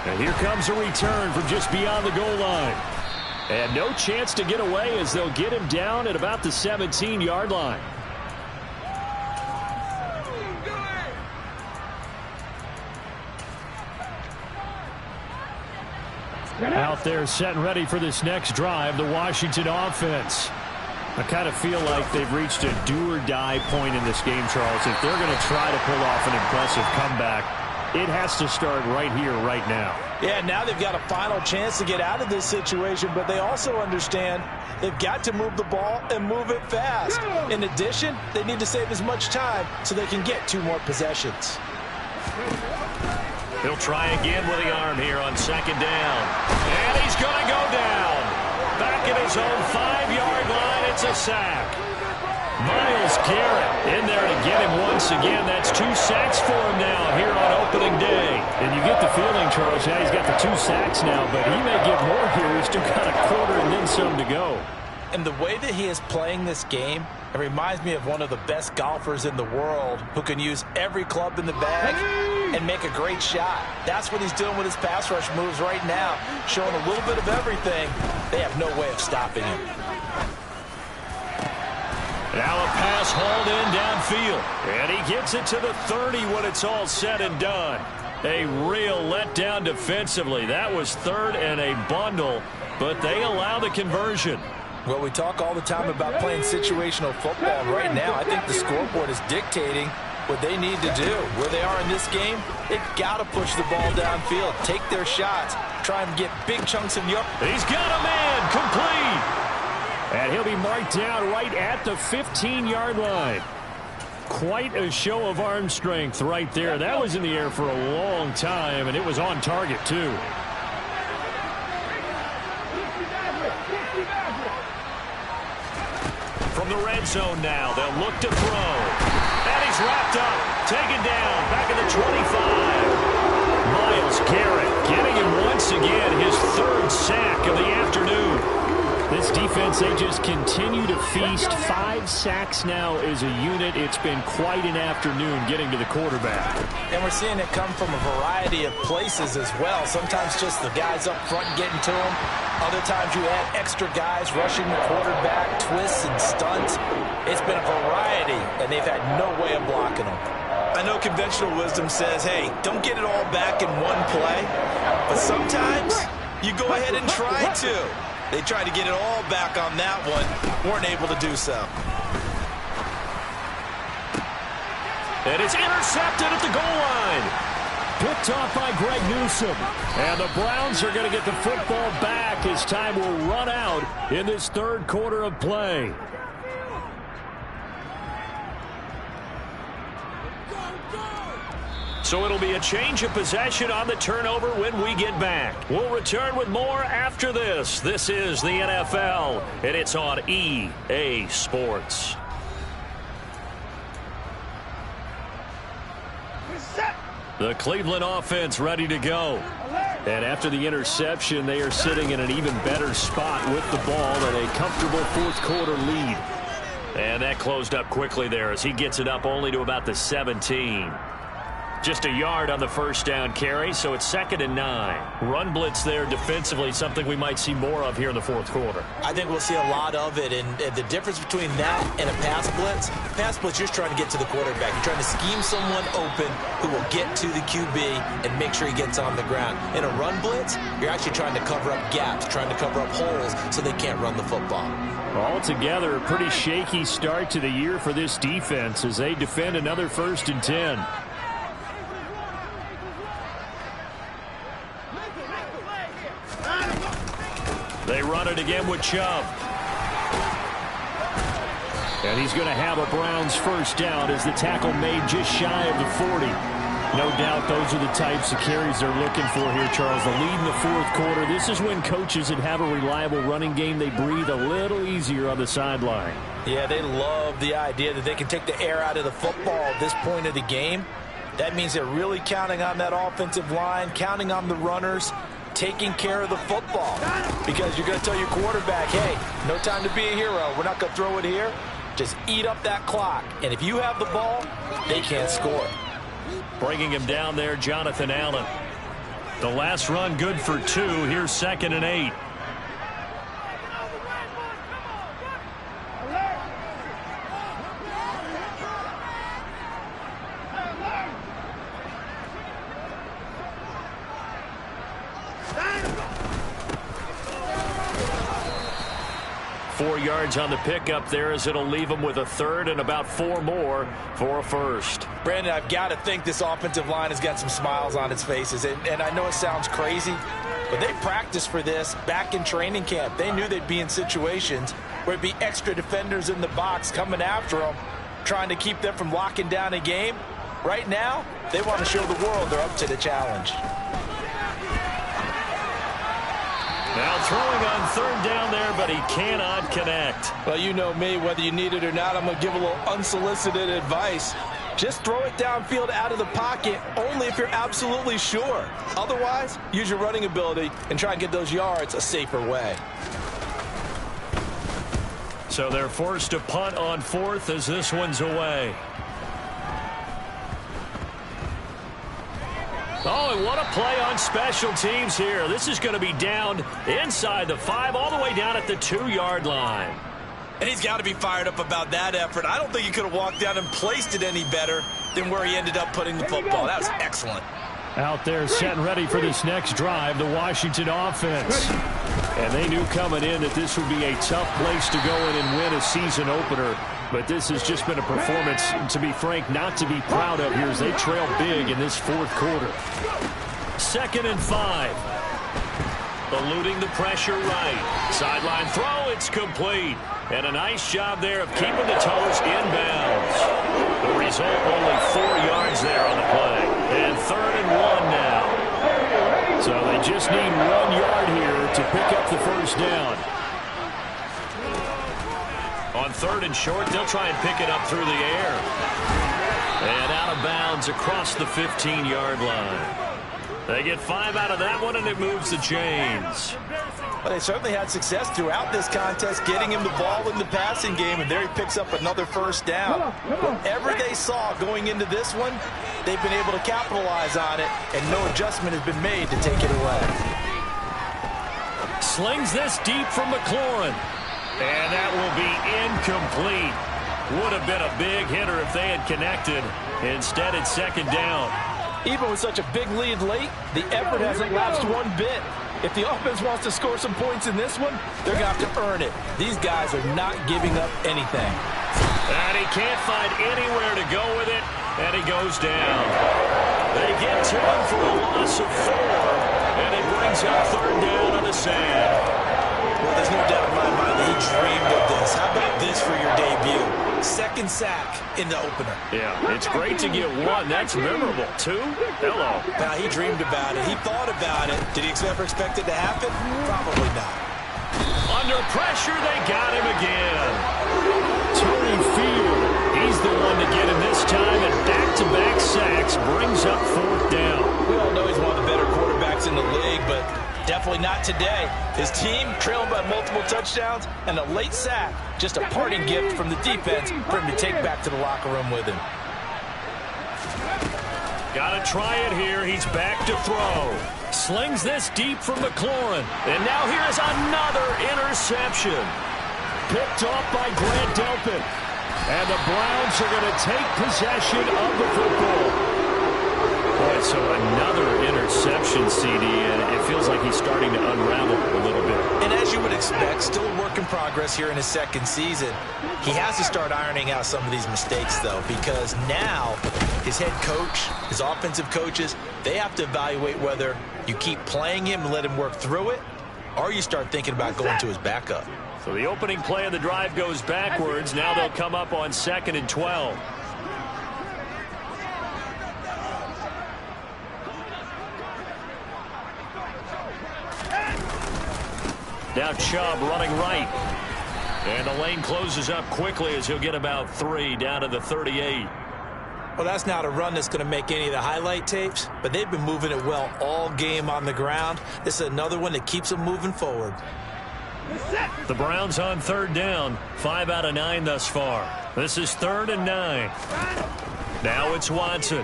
And here comes a return from just beyond the goal line. And no chance to get away as they'll get him down at about the 17-yard line. Out there set and ready for this next drive, the Washington offense. I kind of feel like they've reached a do-or-die point in this game, Charles. If they're going to try to pull off an impressive comeback, it has to start right here, right now. Yeah, now they've got a final chance to get out of this situation, but they also understand they've got to move the ball and move it fast. In addition, they need to save as much time so they can get 2 more possessions. He'll try again with the arm here on second down. And he's going to go down. Back at his own 5-yard line, it's a sack. Myles Garrett in there to get him once again. That's 2 sacks for him now here on opening day. And you get the feeling, Charles, yeah, he's got the 2 sacks now, but he may get more here. He's still got a quarter and then some to go. And the way that he is playing this game, it reminds me of one of the best golfers in the world who can use every club in the bag and make a great shot. That's what he's doing with his pass rush moves right now, showing a little bit of everything. They have no way of stopping him. Now a pass hauled in downfield. And he gets it to the 30 when it's all said and done. A real letdown defensively. That was 3rd and a bundle, but they allow the conversion. Well, we talk all the time about playing situational football. Right now, I think the scoreboard is dictating what they need to do. Where they are in this game, they've got to push the ball downfield, take their shots, try and get big chunks of yards. He's got a man complete. And he'll be marked down right at the 15-yard line. Quite a show of arm strength right there. That was in the air for a long time, and it was on target, too. From the red zone now, they'll look to throw. And he's wrapped up, taken down, back at the 25. Myles Garrett getting him once again, his 3rd sack of the afternoon. This defense, they just continue to feast. 5 sacks now as a unit. It's been quite an afternoon getting to the quarterback. And we're seeing it come from a variety of places as well. Sometimes just the guys up front getting to him. Other times you add extra guys rushing the quarterback, twists and stunts. It's been a variety, and they've had no way of blocking them. I know conventional wisdom says, hey, don't get it all back in one play. But sometimes you go ahead and try to. They tried to get it all back on that one. Weren't able to do so. And it's intercepted at the goal line. Picked off by Greg Newsome. And the Browns are going to get the football back as time will run out in this 3rd quarter of play. So it'll be a change of possession on the turnover when we get back. We'll return with more after this. This is the NFL, and it's on EA Sports. The Cleveland offense ready to go. And after the interception, they are sitting in an even better spot with the ball and a comfortable 4th quarter lead. And that closed up quickly there as he gets it up only to about the 17. Just a yard on the 1st down carry, so it's 2nd and 9. Run blitz there defensively, something we might see more of here in the 4th quarter. I think we'll see a lot of it, and the difference between that and a pass blitz, you're just trying to get to the quarterback. You're trying to scheme someone open who will get to the QB and make sure he gets on the ground. In a run blitz, you're actually trying to cover up gaps, trying to cover up holes so they can't run the football. Altogether, a pretty shaky start to the year for this defense as they defend another 1st and 10. They run it again with Chubb. And he's going to have a Browns first down as the tackle made just shy of the 40. No doubt those are the types of carries they're looking for here, Charles. The lead in the fourth quarter. This is when coaches that have a reliable running game, they breathe a little easier on the sideline. Yeah, they love the idea that they can take the air out of the football at this point of the game. That means they're really counting on that offensive line, counting on the runners, taking care of the football. Because you're going to tell your quarterback, hey, no time to be a hero. We're not going to throw it here. Just eat up that clock. And if you have the ball, they can't score. Bringing him down there, Jonathan Allen. The last run good for 2. Here's 2nd and 8. Yards on the pickup there as it'll leave him with a 3rd and about 4 more for a first. Brandon, I've got to think this offensive line has got some smiles on its faces. And I know it sounds crazy, but they practiced for this back in training camp. They knew they'd be in situations where it'd be extra defenders in the box coming after them, trying to keep them from locking down a game. Right now, they want to show the world they're up to the challenge. Now throwing on 3rd down there, but he cannot connect. Well, you know me, whether you need it or not, I'm going to give a little unsolicited advice. Just throw it downfield out of the pocket only if you're absolutely sure. Otherwise, use your running ability and try and get those yards a safer way. So they're forced to punt on 4th as this one's away. Oh, and what a play on special teams here. This is going to be down inside the 5, all the way down at the 2-yard line. And he's got to be fired up about that effort. I don't think he could have walked down and placed it any better than where he ended up putting the football. That was excellent. Out there set and ready for this next drive, the Washington offense. And they knew coming in that this would be a tough place to go in and win a season opener. But this has just been a performance, to be frank, not to be proud of here as they trail big in this fourth quarter. 2nd and 5. Eluding the pressure right. Sideline throw, it's complete. And a nice job there of keeping the toes inbounds. The result, only 4 yards there on the play. And 3rd and 1 now. So they just need 1 yard here to pick up the first down. On 3rd and short, they'll try and pick it up through the air. And out of bounds across the 15-yard line. They get 5 out of that one, and it moves the chains. Well, they certainly had success throughout this contest, getting him the ball in the passing game, and there he picks up another first down. Whatever they saw going into this one, they've been able to capitalize on it, and no adjustment has been made to take it away. Slings this deep from McLaurin. And that will be incomplete. Would have been a big hitter if they had connected. Instead, it's 2nd down. Even with such a big lead late, the effort hasn't lapsed one bit. If the offense wants to score some points in this one, they're going to have to earn it. These guys are not giving up anything. And he can't find anywhere to go with it, and he goes down. They get to him for a loss of 4, and it brings up 3rd down on the sand. Well, there's no doubt in my mind that he dreamed of this. How about this for your debut? 2nd sack in the opener. Yeah, it's great to get 1. That's memorable. 2? Hello. Now, he dreamed about it. He thought about it. Did he ever expect it to happen? Probably not. Under pressure, they got him again. Tony Field, he's the one to get him this time, and back-to-back sacks brings up 4th down. We all know he's one of the better quarterbacks in the league, but definitely not today. His team trailing by multiple touchdowns, and a late sack, just a parting gift from the defense for him to take back to the locker room with him. Got to try it here. He's back to throw. Slings this deep from McLaurin. And now here's another interception. Picked off by Grant Delpit. And the Browns are going to take possession of the football. Boy, so another interception, CD, and it feels like he's starting to unravel a little bit. And as you would expect, still a work in progress here in his 2nd season. He has to start ironing out some of these mistakes, though, because now his head coach, his offensive coaches, they have to evaluate whether you keep playing him and let him work through it, or you start thinking about going to his backup. So the opening play of the drive goes backwards. Now they'll come up on 2nd and 12. Now Chubb running right. And the lane closes up quickly as he'll get about 3 down to the 38. Well, that's not a run that's going to make any of the highlight tapes, but they've been moving it well all game on the ground. This is another one that keeps them moving forward. The Browns on 3rd down. 5 out of 9 thus far. This is 3rd and 9. Now it's Watson.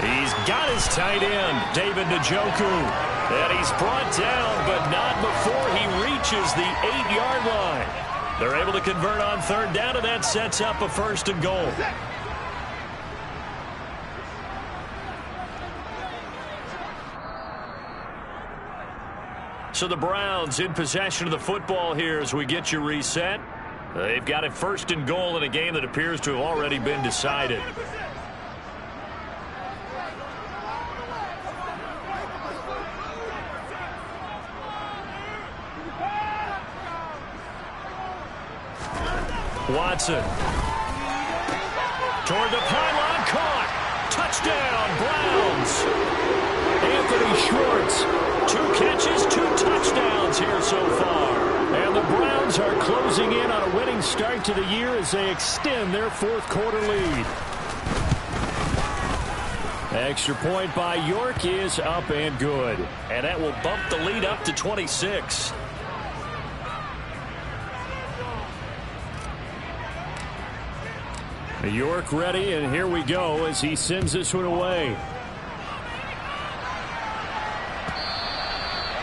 He's got his tight end, David Njoku. And he's brought down, but not before he reaches the 8-yard line. They're able to convert on 3rd down, and that sets up a 1st and goal. So the Browns in possession of the football here as we get you reset. They've got a 1st and goal in a game that appears to have already been decided. Watson. Toward the pylon, caught. Touchdown, Browns. Anthony Schwartz. 2 catches, 2 touchdowns here so far. And the Browns are closing in on a winning start to the year as they extend their 4th quarter lead. Extra point by York is up and good. And that will bump the lead up to 26. York ready, and here we go as he sends this one away.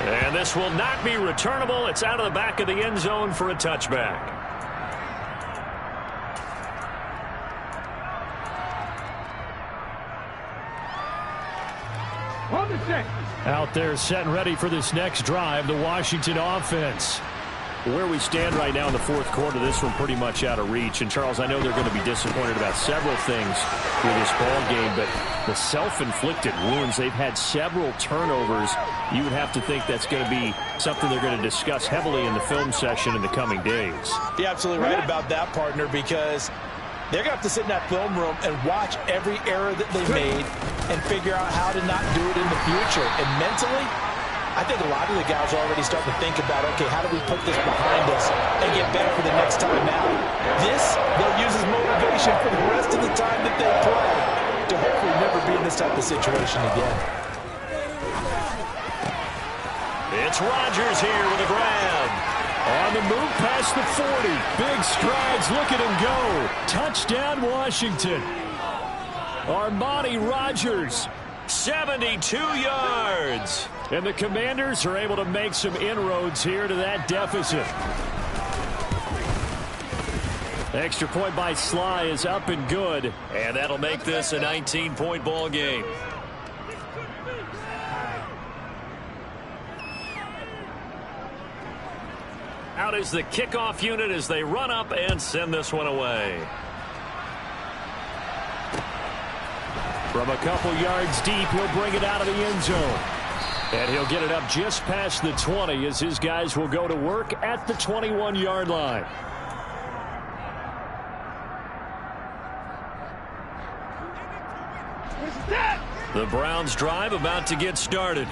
And this will not be returnable. It's out of the back of the end zone for a touchback. Out there set and ready for this next drive, the Washington offense. Where we stand right now in the 4th quarter, this one pretty much out of reach. And, Charles, I know they're going to be disappointed about several things with this ball game, but the self-inflicted wounds, they've had several turnovers. You would have to think that's going to be something they're going to discuss heavily in the film session in the coming days. You're absolutely right about that, partner, because they're going to have to sit in that film room and watch every error that they made and figure out how to not do it in the future. And mentally, I think a lot of the guys are already starting to think about, okay, how do we put this behind us and get better for the next time out? This, they'll use as motivation for the rest of the time that they play to hopefully never be in this type of situation again. It's Rodgers here with a grab. On the move past the 40. Big strides, look at him go. Touchdown, Washington. Armani Rodgers, 72 yards. And the Commanders are able to make some inroads here to that deficit. Extra point by Sly is up and good. And that'll make this a 19-point ball game. Out is the kickoff unit as they run up and send this one away. From a couple yards deep, he'll bring it out of the end zone. And he'll get it up just past the 20 as his guys will go to work at the 21-yard line. The Browns drive about to get started.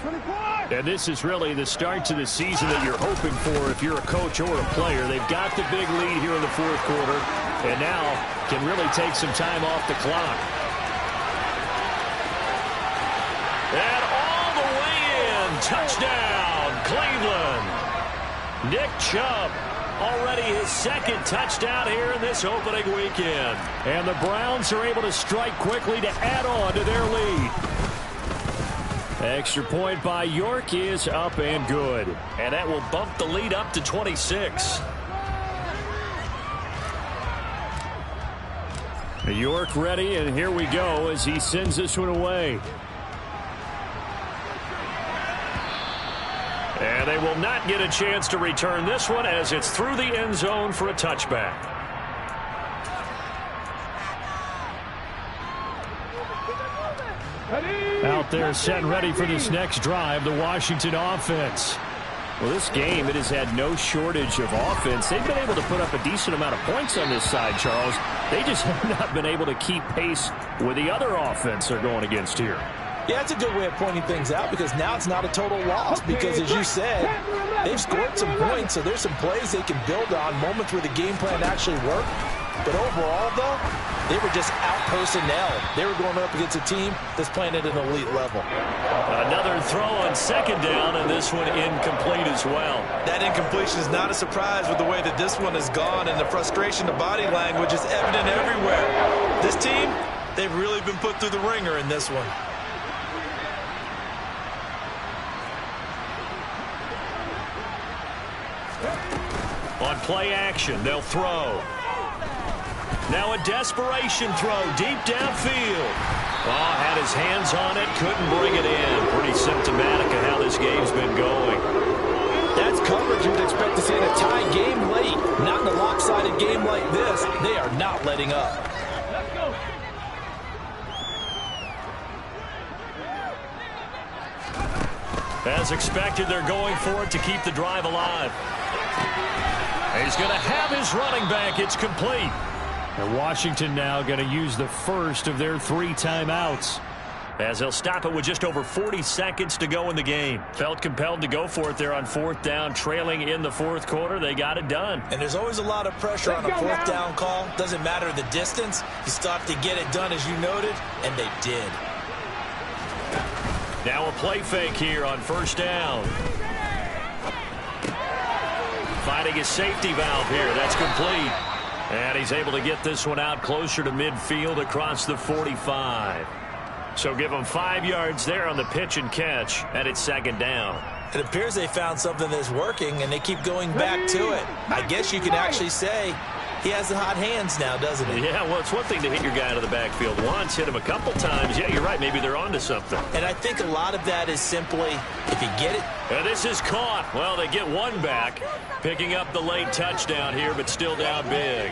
And this is really the start to the season that you're hoping for if you're a coach or a player. They've got the big lead here in the 4th quarter and now can really take some time off the clock. And all the way in. Touchdown, Cleveland. Nick Chubb. Already his 2nd touchdown here in this opening weekend. And the Browns are able to strike quickly to add on to their lead. Extra point by York is up and good. And that will bump the lead up to 26. York ready, and here we go as he sends this one away. And they will not get a chance to return this one as it's through the end zone for a touchback. Out there set and ready for this next drive, the Washington offense. Well, this game, it has had no shortage of offense. They've been able to put up a decent amount of points on this side, Charles. They just have not been able to keep pace with the other offense they're going against here. Yeah, that's a good way of pointing things out because now it's not a total loss because, as you said, they've scored some points, so there's some plays they can build on, moments where the game plan actually worked. But overall, though, they were just out-personnel. They were going up against a team that's playing at an elite level. Another throw on second down, and this one incomplete as well. That incompletion is not a surprise with the way that this one has gone, and the frustration of body language is evident everywhere. This team, they've really been put through the ringer in this one. On play action, they'll throw. Now a desperation throw deep downfield. Oh, had his hands on it, couldn't bring it in. Pretty symptomatic of how this game's been going. That's coverage you'd expect to see in a tie game late. Not in a lopsided game like this. They are not letting up. Let's go. As expected, they're going for it to keep the drive alive. He's going to have his running back. It's complete. And Washington now going to use the first of their 3 timeouts. As they'll stop it with just over 40 seconds to go in the game. Felt compelled to go for it there on 4th down, trailing in the 4th quarter. They got it done. And there's always a lot of pressure on a 4th down call. Doesn't matter the distance. You still have to get it done, as you noted, and they did. Now a play fake here on 1st down. Finding a safety valve here. That's complete. And he's able to get this one out closer to midfield across the 45. So give them 5 yards there on the pitch and catch, and it's 2nd down. It appears they found something that's working, and they keep going back to it. I guess you can actually say he has the hot hands now, doesn't he? Yeah, well, it's one thing to hit your guy out of the backfield once, hit him a couple times. Yeah, you're right. Maybe they're onto something. And I think a lot of that is simply, if you get it. And this is caught. Well, they get one back, picking up the late touchdown here, but still down big.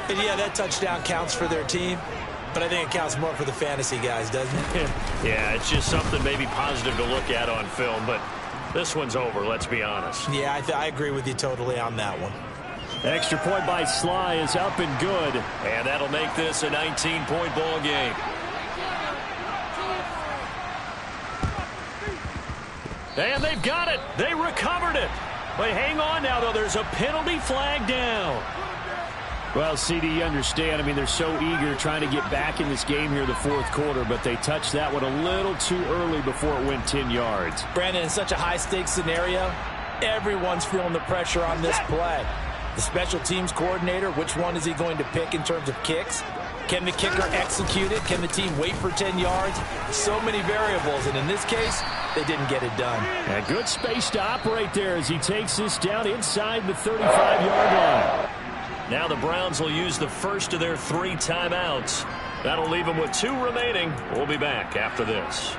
And yeah, that touchdown counts for their team, but I think it counts more for the fantasy guys, doesn't it? Yeah, it's just something maybe positive to look at on film, but this one's over, let's be honest. Yeah, I agree with you totally on that one. Extra point by Sly is up and good. And that'll make this a 19-point ball game. And they've got it. They recovered it. But hang on now, though. There's a penalty flag down. Well, CD, you understand. I mean, they're so eager trying to get back in this game here in the 4th quarter, but they touched that one a little too early before it went 10 yards. Brandon, in such a high-stakes scenario, everyone's feeling the pressure on this play. The special teams coordinator, which one is he going to pick in terms of kicks? Can the kicker execute it? Can the team wait for 10 yards? So many variables, and in this case, they didn't get it done. And good space to operate there as he takes this down inside the 35-yard line. Now the Browns will use the first of their 3 timeouts. That'll leave them with 2 remaining. We'll be back after this.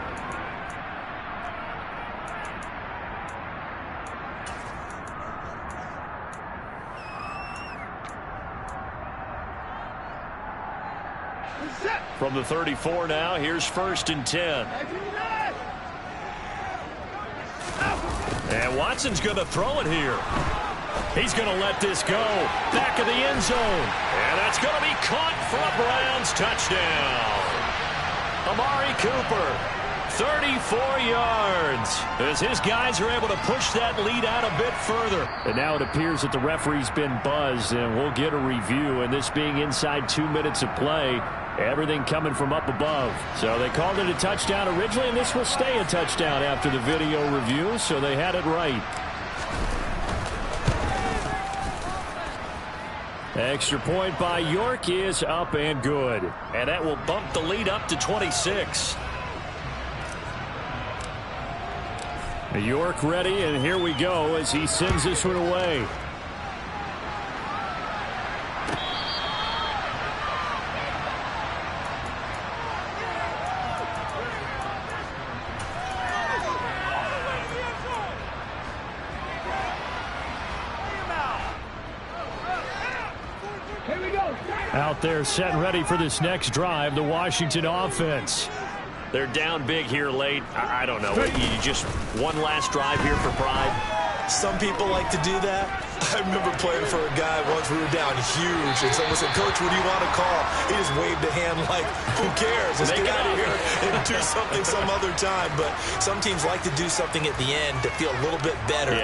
From the 34 now, here's 1st and 10. And Watson's going to throw it here. He's going to let this go. Back of the end zone. And that's going to be caught for a Browns touchdown. Amari Cooper, 34 yards. As his guys are able to push that lead out a bit further. And now it appears that the referee's been buzzed, and we'll get a review. And this being inside 2 minutes of play, everything coming from up above. So they called it a touchdown originally, and this will stay a touchdown after the video review, so they had it right. Extra point by York is up and good. And that will bump the lead up to 26. York ready, and here we go as he sends this one away. Out there set and ready for this next drive, the Washington offense. They're down big here late. I don't know. You just one last drive here for pride. Some people like to do that. I remember playing for a guy once. We were down huge, and someone said, "Coach, what do you want to call?" He just waved a hand like, "Who cares? Let's get out of here and do something some other time." But some teams like to do something at the end to feel a little bit better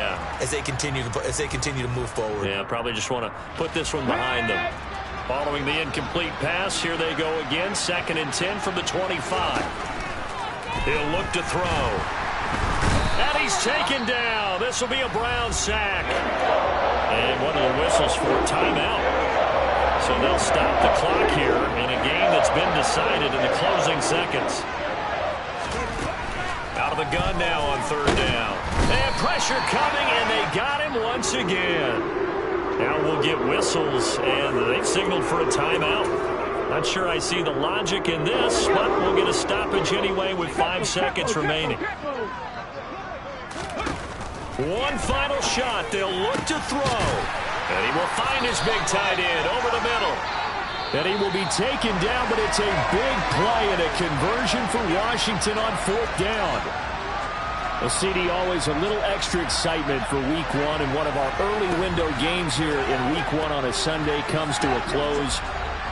as they continue to move forward. Yeah, probably just want to put this one behind them. Following the incomplete pass, here they go again. 2nd and 10 from the 25. He'll look to throw. And he's taken down. This will be a Brown sack. And one of the whistles for a timeout. So they'll stop the clock here in a game that's been decided in the closing seconds. Out of the gun now on 3rd down. And pressure coming, and they got him once again. Now we'll get whistles, and they've signaled for a timeout. Not sure I see the logic in this, but we'll get a stoppage anyway with 5 seconds remaining. One final shot. They'll look to throw. And he will find his big tight end over the middle. And he will be taken down, but it's a big play and a conversion for Washington on 4th down. Well, CD, always a little extra excitement for Week 1, and one of our early window games here in Week 1 on a Sunday comes to a close.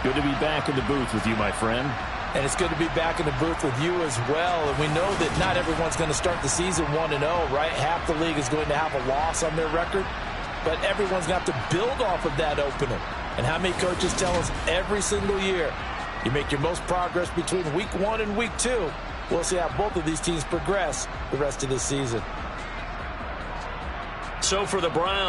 Good to be back in the booth with you, my friend. And it's good to be back in the booth with you as well. And we know that not everyone's going to start the season 1-0, right? Half the league is going to have a loss on their record. But everyone's going to have to build off of that opener. And how many coaches tell us every single year, you make your most progress between Week 1 and Week 2. We'll see how both of these teams progress the rest of this season. So for the Browns,